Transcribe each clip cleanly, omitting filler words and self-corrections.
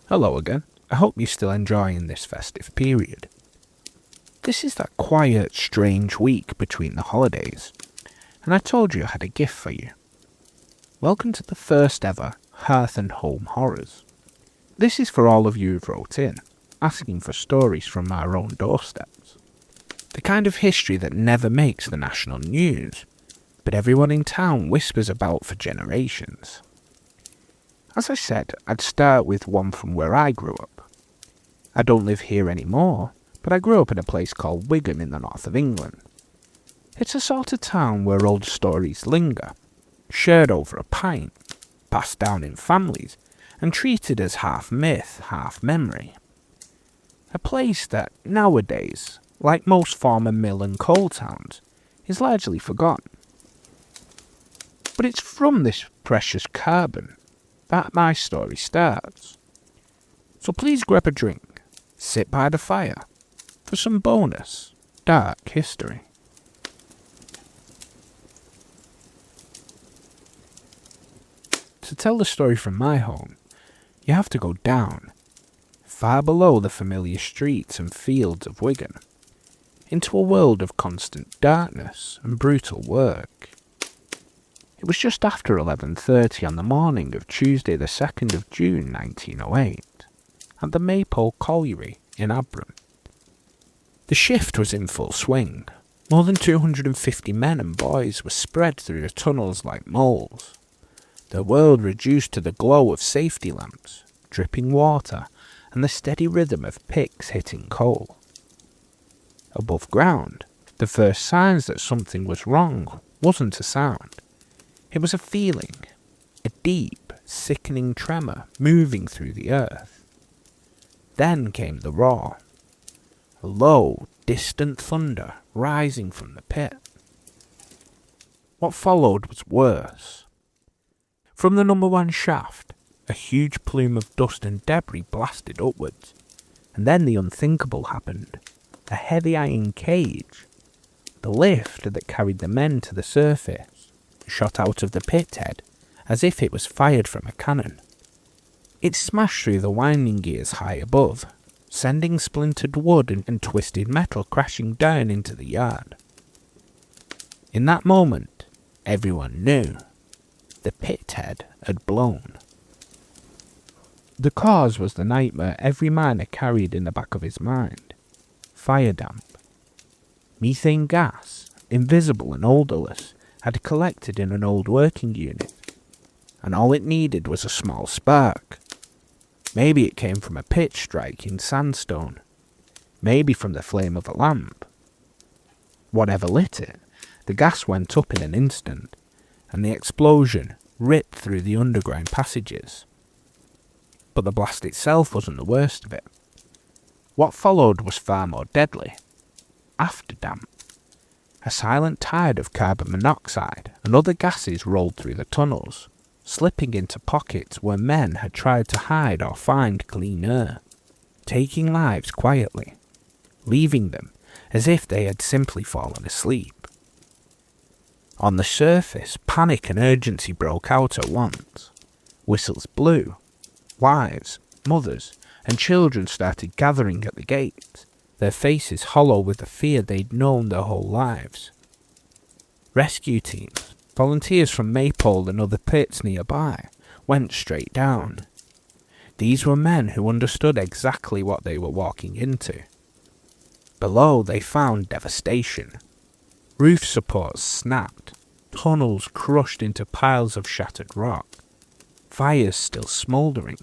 Hello again. I hope you're still enjoying this festive period. This is that quiet, strange week between the holidays, and I told you I had a gift for you. Welcome to the first ever Hearth Home Horrors. This is for all of you who wrote in, asking for stories from our own doorsteps. The kind of history that never makes the national news, but everyone in town whispers about for generations. As I said, I'd start with one from where I grew up. I don't live here anymore, but I grew up in a place called Wigan in the north of England. It's a sort of town where old stories linger, shared over a pint, passed down in families, and treated as half myth, half memory. A place that, nowadays, like most former mill and coal towns, is largely forgotten. But it's from this precious carbon that my story starts. So please grab a drink, sit by the fire, for some bonus, dark history. To tell the story from my home, you have to go down, far below the familiar streets and fields of Wigan, into a world of constant darkness and brutal work. It was just after 11:30 on the morning of Tuesday the 2nd of June 1908, at the Maypole Colliery in Abram. The shift was in full swing. More than 250 men and boys were spread through the tunnels like moles, their world reduced to the glow of safety lamps, dripping water, and the steady rhythm of picks hitting coal. Above ground, the first signs that something was wrong wasn't a sound. It was a feeling, a deep, sickening tremor moving through the earth. Then came the roar, a low, distant thunder rising from the pit. What followed was worse. From the number one shaft, a huge plume of dust and debris blasted upwards, and then the unthinkable happened. A heavy iron cage, the lift that carried the men to the surface, shot out of the pit head as if it was fired from a cannon. It smashed through the winding gears high above, sending splintered wood and twisted metal crashing down into the yard. In that moment, everyone knew. The pit head had blown. The cause was the nightmare every miner carried in the back of his mind. Fire damp. Methane gas, invisible and odourless, had collected in an old working unit, and all it needed was a small spark. Maybe it came from a pitch strike in sandstone, maybe from the flame of a lamp. Whatever lit it, the gas went up in an instant, and the explosion ripped through the underground passages. But the blast itself wasn't the worst of it. What followed was far more deadly. Afterdamp. A silent tide of carbon monoxide and other gases rolled through the tunnels, slipping into pockets where men had tried to hide or find clean air, taking lives quietly, leaving them as if they had simply fallen asleep. On the surface, panic and urgency broke out at once. Whistles blew. Wives, mothers, and children started gathering at the gates, their faces hollow with the fear they'd known their whole lives. Rescue teams, volunteers from Maypole and other pits nearby, went straight down. These were men who understood exactly what they were walking into. Below they found devastation. Roof supports snapped, tunnels crushed into piles of shattered rock, fires still smouldering,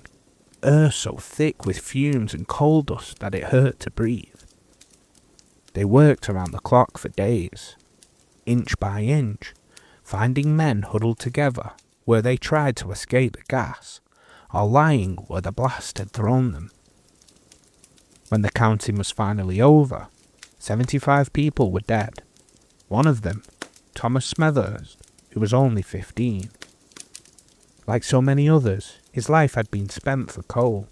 air so thick with fumes and coal dust that it hurt to breathe. They worked around the clock for days, inch by inch, finding men huddled together where they tried to escape the gas, or lying where the blast had thrown them. When the counting was finally over, 75 people were dead. One of them, Thomas Smethurst, who was only 15. Like so many others, his life had been spent for coal.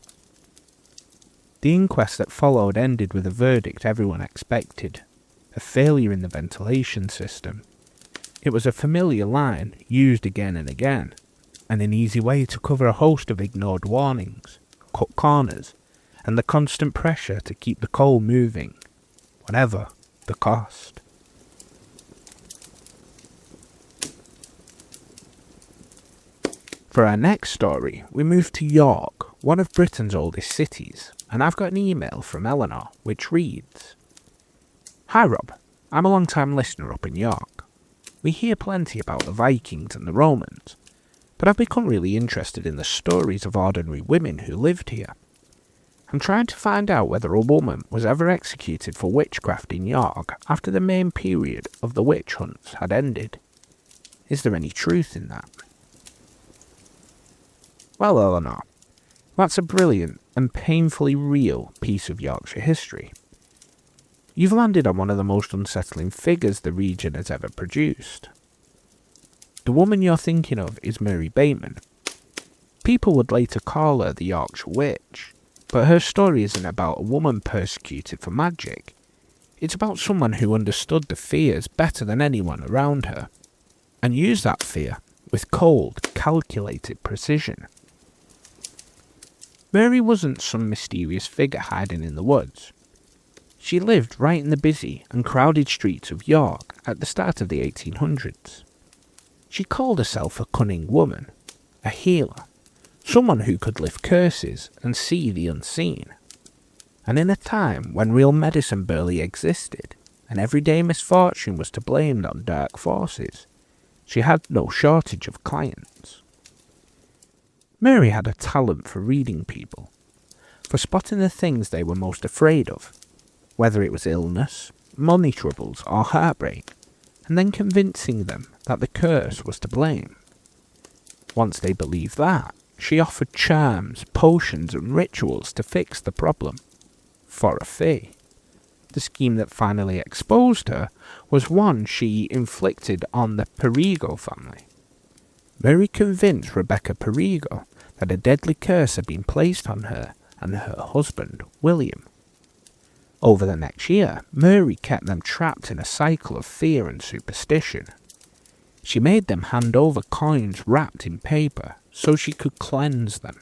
The inquest that followed ended with a verdict everyone expected, a failure in the ventilation system. It was a familiar line, used again and again, and an easy way to cover a host of ignored warnings. cut corners, and the constant pressure to keep the coal moving, whatever the cost. For our next story, we move to York, one of Britain's oldest cities, and I've got an email from Eleanor, which reads, "Hi Rob, I'm a long-time listener up in York. We hear plenty about the Vikings and the Romans, but I've become really interested in the stories of ordinary women who lived here. I'm trying to find out whether a woman was ever executed for witchcraft in York after the main period of the witch hunts had ended. Is there any truth in that?" Well, Eleanor, that's a brilliant and painfully real piece of Yorkshire history. You've landed on one of the most unsettling figures the region has ever produced. The woman you're thinking of is Mary Bateman. People would later call her the Yorkshire Witch, but her story isn't about a woman persecuted for magic. It's about someone who understood the fears better than anyone around her, and used that fear with cold, calculated precision. Mary wasn't some mysterious figure hiding in the woods. She lived right in the busy and crowded streets of York at the start of the 1800s. She called herself a cunning woman, a healer, someone who could lift curses and see the unseen. And in a time when real medicine barely existed, and everyday misfortune was to blame on dark forces, she had no shortage of clients. Mary had a talent for reading people, for spotting the things they were most afraid of, whether it was illness, money troubles, or heartbreak, and then convincing them that the curse was to blame. Once they believed that, she offered charms, potions, and rituals to fix the problem, for a fee. The scheme that finally exposed her was one she inflicted on the Perigo family. Mary convinced Rebecca Perigo that a deadly curse had been placed on her and her husband, William. Over the next year, Mary kept them trapped in a cycle of fear and superstition. She made them hand over coins wrapped in paper so she could cleanse them,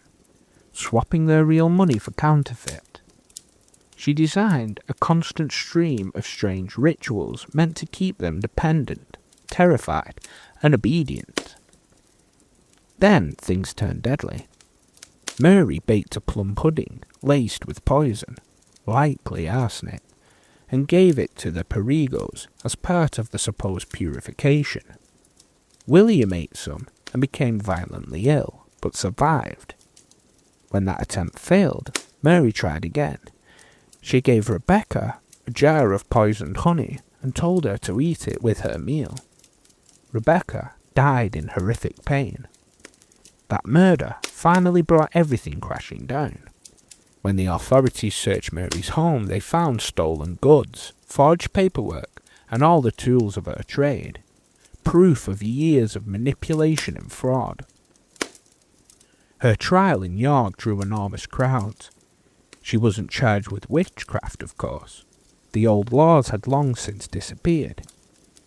swapping their real money for counterfeit. She designed a constant stream of strange rituals meant to keep them dependent, terrified, and obedient. Then things turned deadly. Mary baked a plum pudding laced with poison, likely arsenic, and gave it to the Perigos as part of the supposed purification. William ate some and became violently ill, but survived. When that attempt failed, Mary tried again. She gave Rebecca a jar of poisoned honey and told her to eat it with her meal. Rebecca died in horrific pain. That murder finally brought everything crashing down. When the authorities searched Mary's home, they found stolen goods, forged paperwork, and all the tools of her trade. Proof of years of manipulation and fraud. Her trial in York drew enormous crowds. She wasn't charged with witchcraft, of course. The old laws had long since disappeared.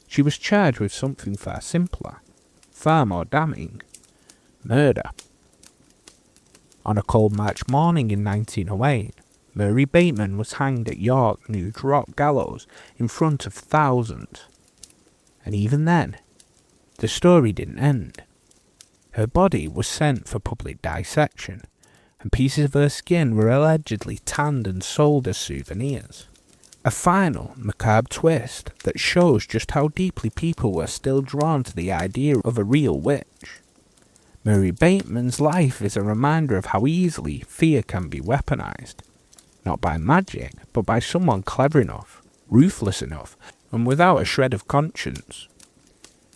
She was charged with something far simpler, far more damning: murder. On a cold March morning in 1908, Mary Bateman was hanged at York New Drop Gallows in front of thousands. And even then, the story didn't end. Her body was sent for public dissection, and pieces of her skin were allegedly tanned and sold as souvenirs. A final, macabre twist that shows just how deeply people were still drawn to the idea of a real witch. Mary Bateman's life is a reminder of how easily fear can be weaponized, not by magic, but by someone clever enough, ruthless enough, and without a shred of conscience.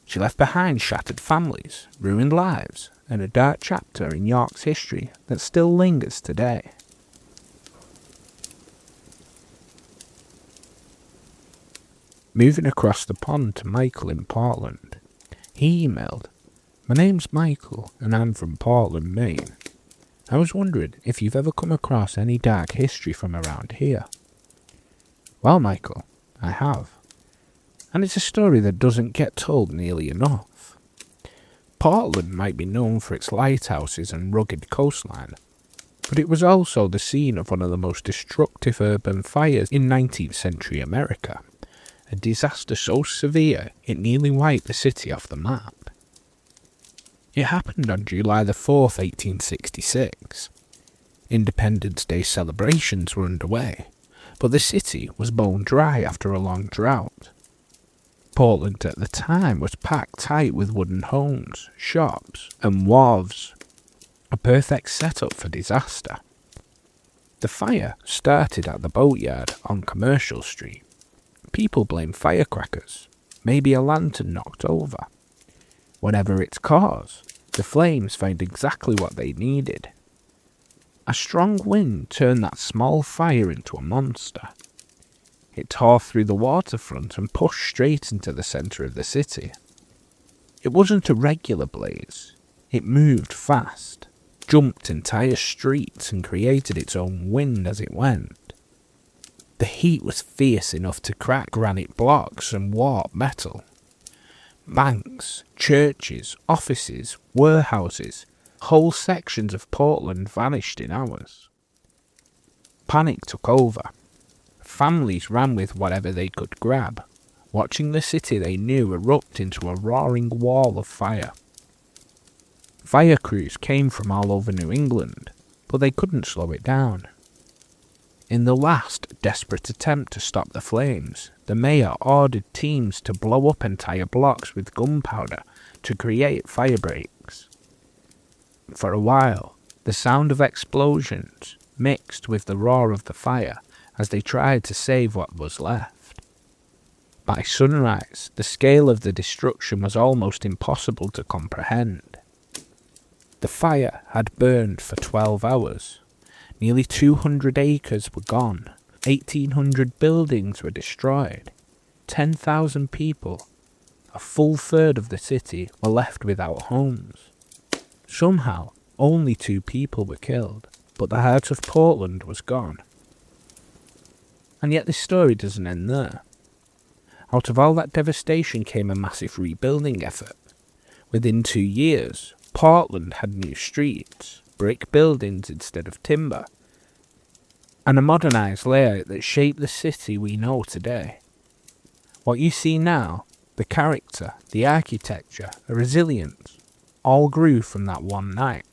She left behind shattered families, ruined lives, and a dark chapter in York's history that still lingers today. Moving across the pond to Michael in Portland, he emailed, "My name's Michael and I'm from Portland, Maine. I was wondering if you've ever come across any dark history from around here." Well, Michael, I have. And it's a story that doesn't get told nearly enough. Portland might be known for its lighthouses and rugged coastline, but it was also the scene of one of the most destructive urban fires in 19th century America, a disaster so severe it nearly wiped the city off the map. It happened on July the 4th, 1866. Independence Day celebrations were underway, but the city was bone dry after a long drought. Portland at the time was packed tight with wooden homes, shops, and wharves, a perfect setup for disaster. The fire started at the boatyard on Commercial Street. People blamed firecrackers, maybe a lantern knocked over. Whatever its cause, the flames found exactly what they needed. A strong wind turned that small fire into a monster. It tore through the waterfront and pushed straight into the centre of the city. It wasn't a regular blaze. It moved fast, jumped entire streets and created its own wind as it went. The heat was fierce enough to crack granite blocks and warp metal. Banks, churches, offices, warehouses, whole sections of Portland vanished in hours. Panic took over. Families ran with whatever they could grab, watching the city they knew erupt into a roaring wall of fire. Fire crews came from all over New England, but they couldn't slow it down. In the last desperate attempt to stop the flames, the mayor ordered teams to blow up entire blocks with gunpowder to create fire breaks. For a while, the sound of explosions mixed with the roar of the fire as they tried to save what was left. By sunrise, the scale of the destruction was almost impossible to comprehend. The fire had burned for 12 hours. Nearly 200 acres were gone. 1,800 buildings were destroyed. 10,000 people, a full third of the city, were left without homes. Somehow, only 2 people were killed, but the heart of Portland was gone. And yet this story doesn't end there. Out of all that devastation came a massive rebuilding effort. Within 2 years, Portland had new streets, brick buildings instead of timber, and a modernised layout that shaped the city we know today. What you see now, the character, the architecture, the resilience, all grew from that one night.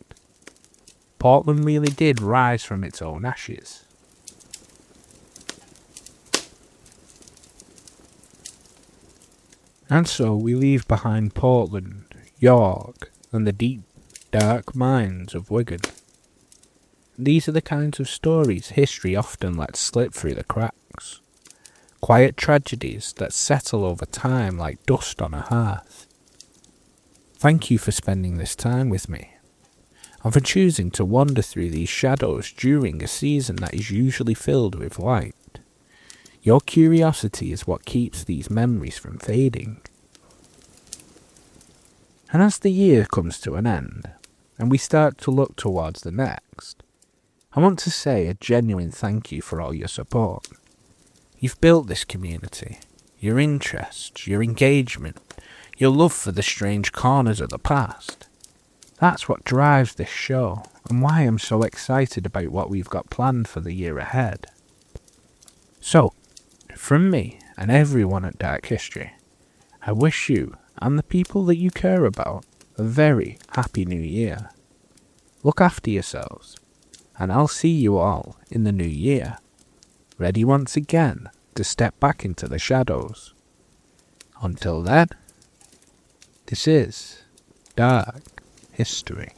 Portland really did rise from its own ashes. And so we leave behind Portland, York, and the deep, dark mines of Wigan. These are the kinds of stories history often lets slip through the cracks. Quiet tragedies that settle over time like dust on a hearth. Thank you for spending this time with me, and for choosing to wander through these shadows during a season that is usually filled with light. Your curiosity is what keeps these memories from fading. And as the year comes to an end, and we start to look towards the next, I want to say a genuine thank you for all your support. You've built this community, your interest, your engagement, your love for the strange corners of the past. That's what drives this show, and why I'm so excited about what we've got planned for the year ahead. So, from me and everyone at Dark History, I wish you and the people that you care about a very happy new year. Look after yourselves, and I'll see you all in the new year, ready once again to step back into the shadows. Until then, this is Dark History.